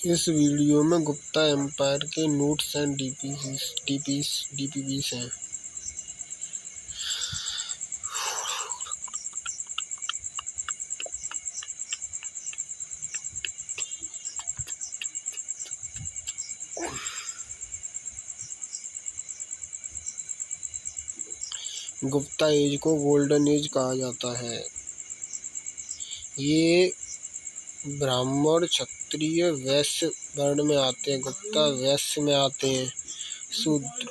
इस वीडियो में गुप्ता एम्पायर के नोट्स एंड डीपीपीस हैं। गुप्ता एज को गोल्डन एज कहा जाता है। ये ब्राह्मण, क्षत्रिय, वैश्य वर्ण में आते हैं। गुप्ता वैश्य में आते हैं। शूद्र।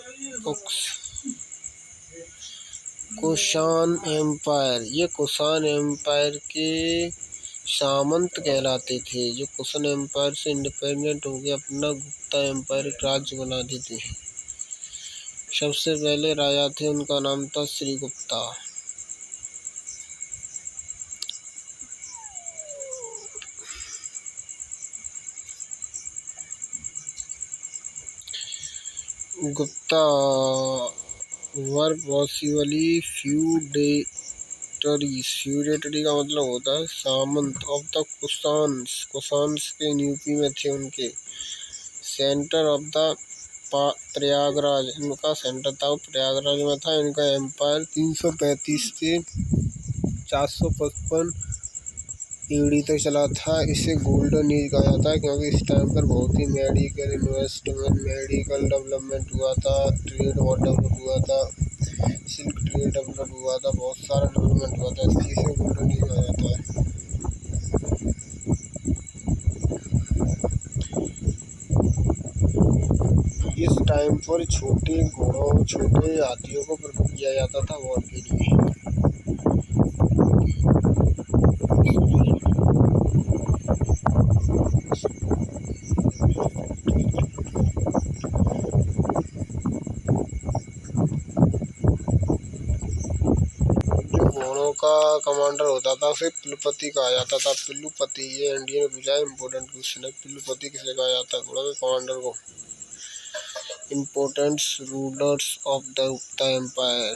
कुषाण एम्पायर, ये कुषाण एम्पायर के सामंत कहलाते थे, जो कुषाण एम्पायर से इंडिपेंडेंट हो गए अपना गुप्ता एम्पायर राज्य बना देते हैं। सबसे पहले राजा थे, उनका नाम था श्रीगुप्ता। गुप्ता वर पॉसिबली फ्यूडेटरी का मतलब होता है सामंत ऑफ द कुषाण्स के यूपी में थे। उनके सेंटर ऑफ द प्रयागराज, इनका सेंटर था प्रयागराज में था। इनका एम्पायर 335 से 455 ईडी तक चला था। इसे गोल्डन एज कहा जाता है क्योंकि इस टाइम पर बहुत ही मेडिकल इन्वेस्टमेंट, मेडिकल डेवलपमेंट हुआ था, ट्रेड और डेवलप हुआ था, सिल्क ट्रेड डेवलप हुआ था, बहुत सारा डेवलपमेंट हुआ था, इसलिए इसे गोल्डन एज कहा जाता है। इस टाइम पर छोटे हाथियों को प्रयोग किया जाता था वॉर के लिए। घोड़ों का कमांडर होता था उसे पिलुपति कहा जाता था। पिलुपति, ये इंडियन पूछा इम्पोर्टेंट क्वेश्चन है। पिलुपति किसे कहा जाता है? घोड़ों के कमांडर को। Important rulers of the Gupta empire.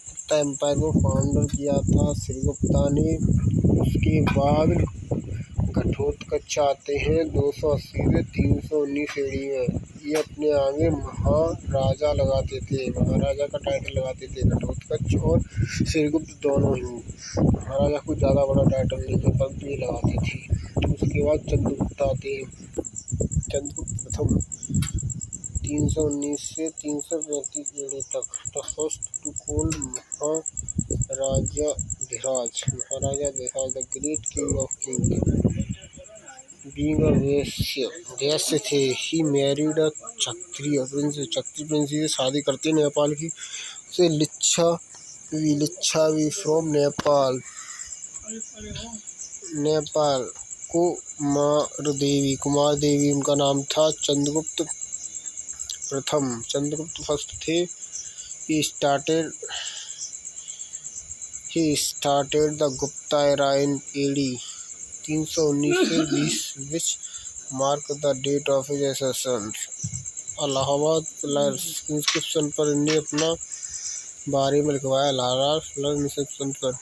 Gupta empire को फाउंडर किया था श्रीगुप्ता ने। उसके बाद घटोत्कच आते हैं 280 से 319 ईडी में। ये अपने आगे महाराजा लगाते थे, महाराजा का टाइटल लगाते थे। घटोत्कच और श्रीगुप्त दोनों ही महाराजा को ज़्यादा बड़ा टाइटल नहीं था, पर भी लगाते थे। उसके बाद चंद्रगुप्त आते हैं। चंद्रगुप्त प्रथम 319 से 335 ईडी तक। The first to hold Maharajadhiraj the great king of king. Being a Vaishya थे, he married a Kshatriya Prince से शादी करते नेपाल की उसे लिच्छवी फ्रॉम नेपाल कुमार देवी उनका नाम था। चंद्रगुप्त प्रथम, चंद्रगुप्त फर्स्ट थे। He started the Gupta era in AD 319 से 20 which mark the date of his accession. Allahabad inscription पर इन्हें अपना बारे में लिखवाया। इलाहाबाद इंस्क्रिप्शन पर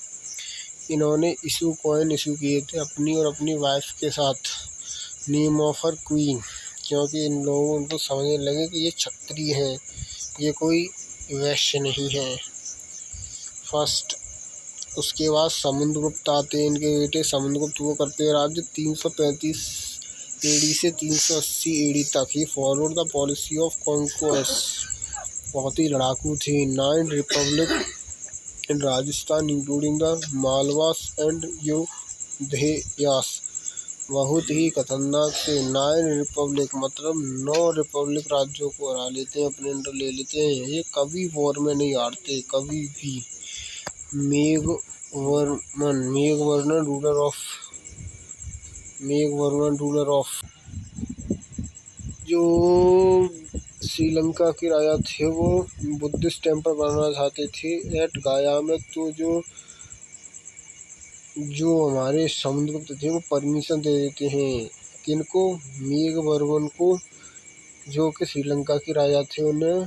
इन्होंने कॉइन इशू किए थे अपनी और अपनी वाइफ के साथ, नेम ऑफ हर क्वीन, क्योंकि इन लोगों उनको समझने लगे कि ये क्षत्रिय हैं, ये कोई वैश्य नहीं है। फर्स्ट। उसके बाद समुद्रगुप्त आते हैं, इनके बेटे समुद्रगुप्त वो करते हैं राज्य 335 एडी से 380 एडी तक। He followed the policy of conquest, बहुत ही लड़ाकू थे। 9 republic in Rajasthan including the Malavas and Yaudheyas, बहुत ही खतरनाक थे। 9 रिपब्लिक मतलब 9 रिपब्लिक राज्यों को हरा लेते हैं, अपने अंडर ले लेते हैं। ये कभी वॉर में नहीं हारते, कभी भी। मेघवर्मन रूलर ऑफ जो श्रीलंका के राजा थे, वो बुद्धिस्ट टेम्पल बनाना चाहते थे एट गाया में। तो जो हमारे समुद्रगुप्त थे वो परमिशन दे देते हैं किनको? मेघवर्मन को, जो कि श्रीलंका के राजा थे, उन्हें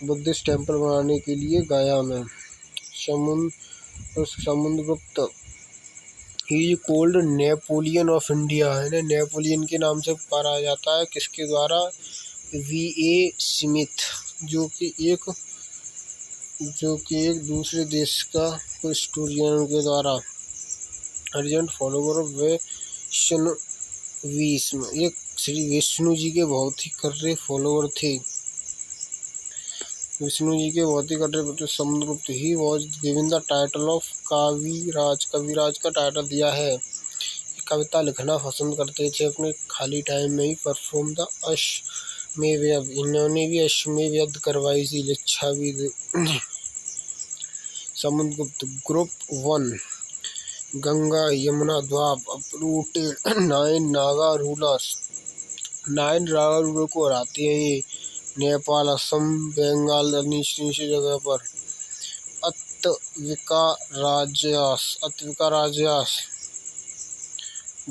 बुद्धिस्ट टेम्पल बनाने के लिए गाया में। Samudragupta he is cold Napoleon of India, है ना, नेपोलियन के नाम से पुकारा जाता है। किसके द्वारा? V.A. स्मिथ, जो कि एक दूसरे देश का हिस्टोरियन के द्वारा। अर्जेंट फॉलोवर ऑफ वैष्णविज्म, एक श्री विष्णु जी के बहुत ही कट्टर फॉलोवर थे। विष्णु जी के बहुत ही कट्टर Samudragupta he was given the title of Kaviraj, Kaviraj का टाइटल दिया है। कविता लिखना पसंद करते थे अपने खाली टाइम में ही। परफॉर्म द अश्वमेध यज्ञ, इन्होंने भी अश्वमेध यज्ञ करवाई थी, लिच्छा भी। Samudragupta. Group 1, Ganga Yamuna Doab uprooted 9 Naga rulers, 9 Naga ruler को हराते हैं ये। नेपाल, असम, बंगाल, नीचे जगह पर। Atavika rajas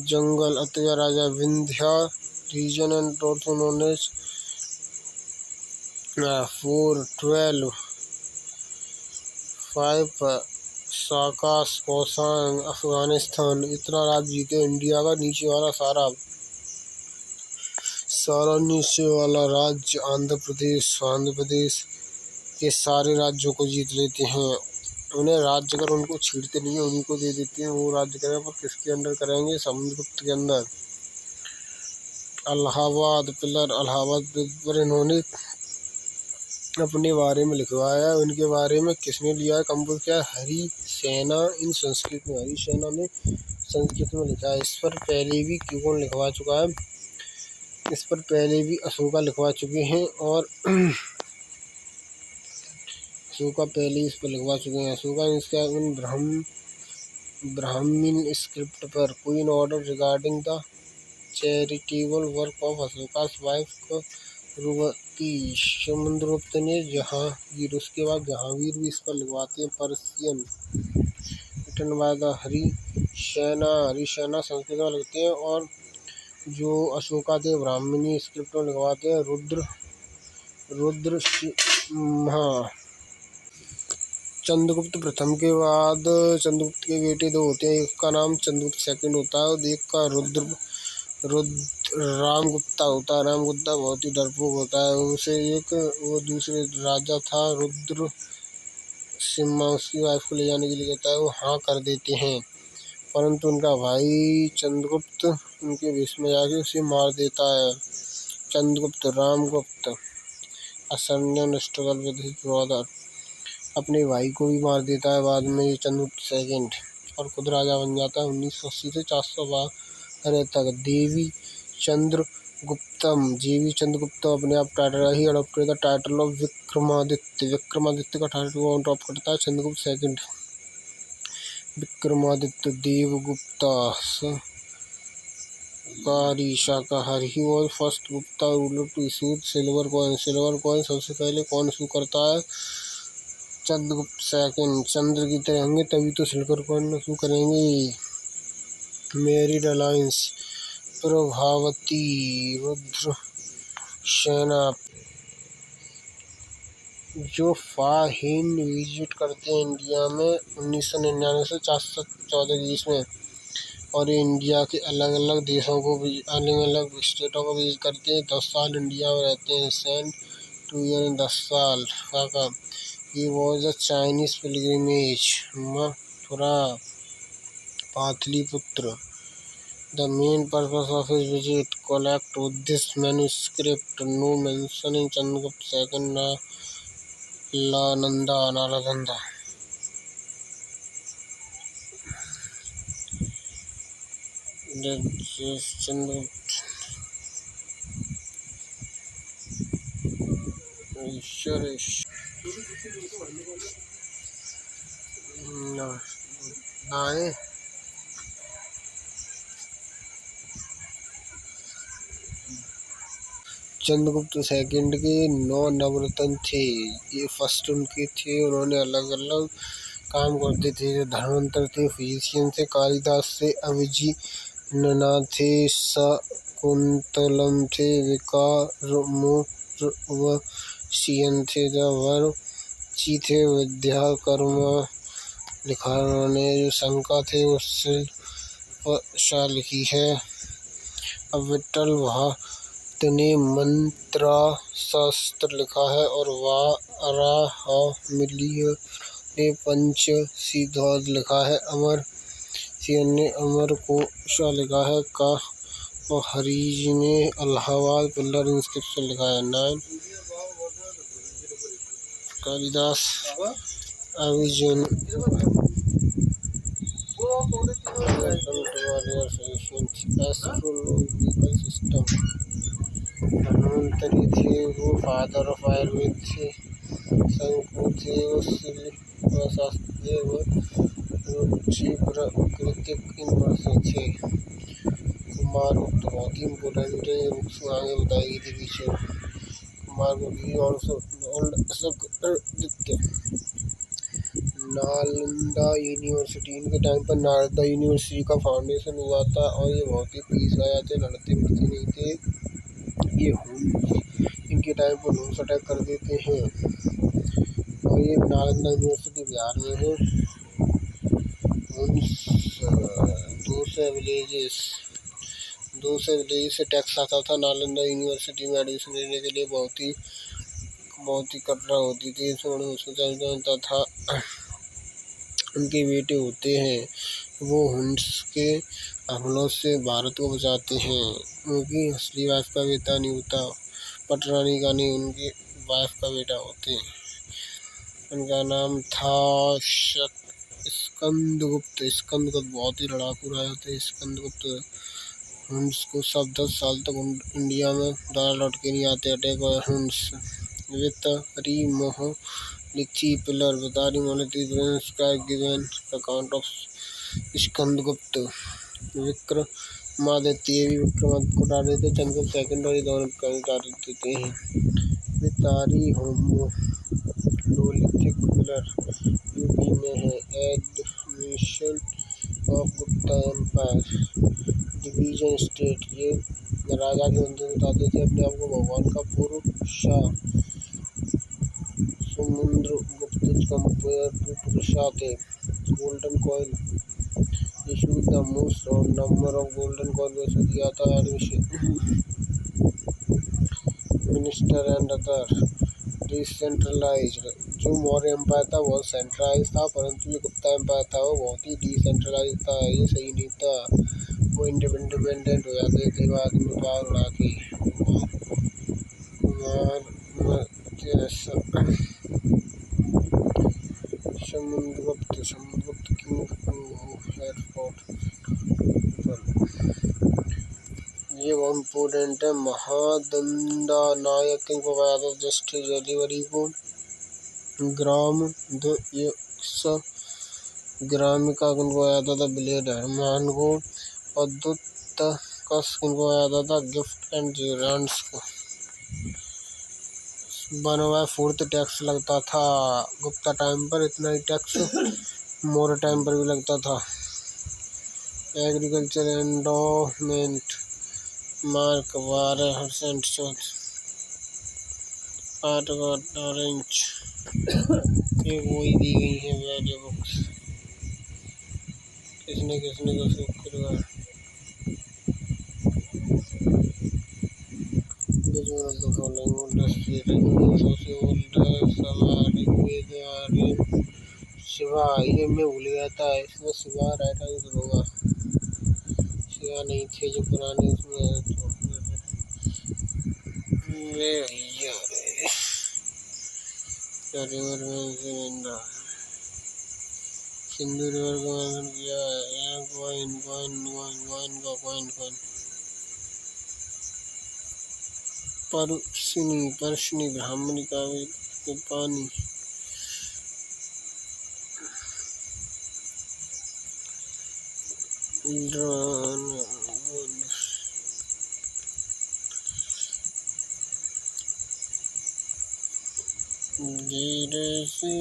jungle, Atavika raja Vindhya region and also known as 412 5 Sakas कोसांग अफगानिस्तान। इतना राज्य जीते इंडिया का। नीचे वाला सारा नीचे वाला राज्य आंध्र प्रदेश के सारे राज्यों को जीत लेते हैं। उन्हें राज्य अगर उनको छीड़ते नहीं है, उन्हीं को दे देते हैं, वो राज्य करें। पर किसके अंडर करेंगे? समुद्रगुप्त के अंदर। इलाहाबाद पर इन्होंने अपने बारे में लिखवाया। उनके बारे में किसने लिया है, कंपोज किया? हरिसेना इन संस्कृत में। हरिसेना ने संस्कृत में लिखा है। इस पर पहले भी कौन लिखवा चुका है? इस पर पहले भी अशोका लिखवा चुके हैं, और अशोका पहले इस पर लिखवा चुके हैं। अशोका इसका उन ब्राह्मीण स्क्रिप्ट पर queen order regarding the charitable work of Ashoka's wife रुवती। समुद्रगुप्त ने जहांगीर, उसके बाद जहांगीर भी इस पर लिखवाते हैं। Persian written by the Harisena Sanskrit में लिखते हैं, और जो अशोका थे ब्राह्मणी स्क्रिप्ट में लिखवाते हैं। रुद्र सिंह। चंद्रगुप्त प्रथम के बाद चंद्रगुप्त के बेटे 2 होते हैं। एक का नाम चंद्रगुप्त सेकंड होता है, और एक का रामगुप्ता होता है। रामगुप्ता बहुत ही डरपोक होता है। उसे वो दूसरे राजा था रुद्र सिम्हा, उसकी वाइफ को ले जाने के लिए कहता है। वो हाँ कर देते हैं, परंतु उनका भाई चंद्रगुप्त उनके बीच में जाके उसे मार देता है। चंद्रगुप्त। रामगुप्त असन्यन स्ट्रगल विद हिज ब्रदर, अपने भाई को भी मार देता है बाद में ये चंद्रगुप्त सेकंड, और खुद राजा बन जाता है 1980 से 412 तक। देवी चंद्रगुप्त अपने आप title he adopted the title of Vikramaditya. Vikramaditya का टाइटल को टॉप करता है चंद्रगुप्त सेकंड। विक्रमादित्य। देवगुप्ता शाकाहारी। He was first Gupta ruler to issue silver coin. Silver coin सबसे पहले कौन इशू करता है? चंद्रगुप्त सेकंड। चंद्र की तरह होंगे तभी तो सिल्वर कॉइन इशू करेंगे। Married alliance. प्रभावती। रुद्र सेना। जो फाहिन विजिट करते हैं इंडिया में 1999 से 414 के बीच में, और ये इंडिया के अलग अलग देशों को अलग अलग स्टेटों को विजिट करते हैं। 10 साल इंडिया में रहते हैं। सेंट 2 ईयर 10 साल का। ये was a Chinese pilgrimage. Mathura Pataliputra. The main purpose of his visit: collect Buddhist manuscript. No mention in Chandragupta second Nalanda. That is Chandragupta. Chandragupta second के 9 नवरत्न थे। ये फर्स्ट उनके थे। उन्होंने अलग अलग काम करते थे। धर्मांतर थे, फिजिशियन थे, कालिदास थे, अभिजीननाथ थे, शकुंतलम थे, विकारमोर्वशीयन थे, वर्ची थे, विद्याकर्मा लिखा उन्होंने। जो शंका थे वो शाह लिखी है। अब विट्ठल भक्त ने मंत्रा शास्त्र लिखा है और वाराहमिहिर ने पंचसिद्धार्थ लिखा है। अमर सिंह ने अमर को शाह लिखा है। का और हरीज ने इलाहाबाद पिलर इंस्क्रिप्शन लिखा है। 9 कालिदास अभिजन एस्ट्रोलॉजिकल सिस्टम। धन्वंतरि थे वो फादर ऑफ आयुर्वेद थे। शंकु थे वो शिल्पशास्त्र थे। वो रुचि प्राकृतिक इंपर्सन थे। कुमारगुप्त बहुत ही इम्पोर्टेंट है, आगे बताएगी थी पीछे। कुमारगुप्त और नालंदा यूनिवर्सिटी, इनके टाइम पर नालंदा यूनिवर्सिटी का फाउंडेशन हुआ था और ये बहुत ही पीस आया थे, लड़ते मरते नहीं थे। ये इनके टाइम पर हुम्स अटैक कर देते हैं। और ये नालंदा यूनिवर्सिटी बिहार में है। दूसरे विलेजेस से टैक्स आता था। नालंदा यूनिवर्सिटी में एडमिशन लेने के लिए बहुत ही कटरा होती थी। जानता था उनके बेटे होते हैं, वो हुम्स के हमलों से भारत को बचाते हैं। उनकी असली वाइफ का बेटा नहीं होता, पटरानी का नहीं, उनकी वाइफ का बेटा होते हैं। उनका नाम था स्कंदगुप्त। स्कंदगुप्त बहुत ही लड़ाकू राजा थे। स्कंदगुप्त हुम्स को सब 10 साल तक इंडिया में दाना लौट के नहीं आते। अटैक और हुम्स लिखी pillar Bhitari given account of Skandagupta. Vikramaditya भी विक्रमादित्य को उठा देते। चंद्रगुप्त सेकंड और दोनों उतार देते हैं। बतारी होमोलिथिक पिलर यूपी में है। Admission of Gupta empire division state. ये राजा के मंदिर बताते थे अपने आप को भगवान का पूर्व शाह। समुद्रगुप्त कंपेयर टू पुरुषा थे। Golden coin issue the most number of golden coin issue किया था। Admission minister and other decentralised. जो मौर्य एम्पायर था बहुत सेंट्रलाइज था, परंतु जो गुप्ता एम्पायर था वो बहुत ही डिसेंट्रलाइज था। ये सही नहीं था, वो इंडिपेंडेंट हो जाते थे बाद में पावर उड़ा के। समुद्रगुप्त किंग एयरपोर्ट, ये बहुत इम्पोर्टेंट है। महादंदा नायक किंग को पाया था जस्टिस जनवरी को। ग्रामिका किनको आया था ब्लेड रहमान को। और दुत्तकस किनको आया था गिफ्ट एंड जेरांड्स को। 1/4 टैक्स लगता था गुप्ता टाइम पर। इतना ही टैक्स मौर्य टाइम पर भी लगता था। एग्रीकल्चर एंडोमेंट मार्क 12% ऑरेंज ये वही दी गई है। वैल्यू बुक्स किसने कैसे करवाया। शिवा, ये मैं भूल गया था, इसमें शिवा राइट आंसर होगा। शिवा नहीं थे जो पुराने उसमें रिवर में सिंधु रिवर को मेंशन किया है। कॉइन परशनी ब्राह्मणी का पानी। धीरे से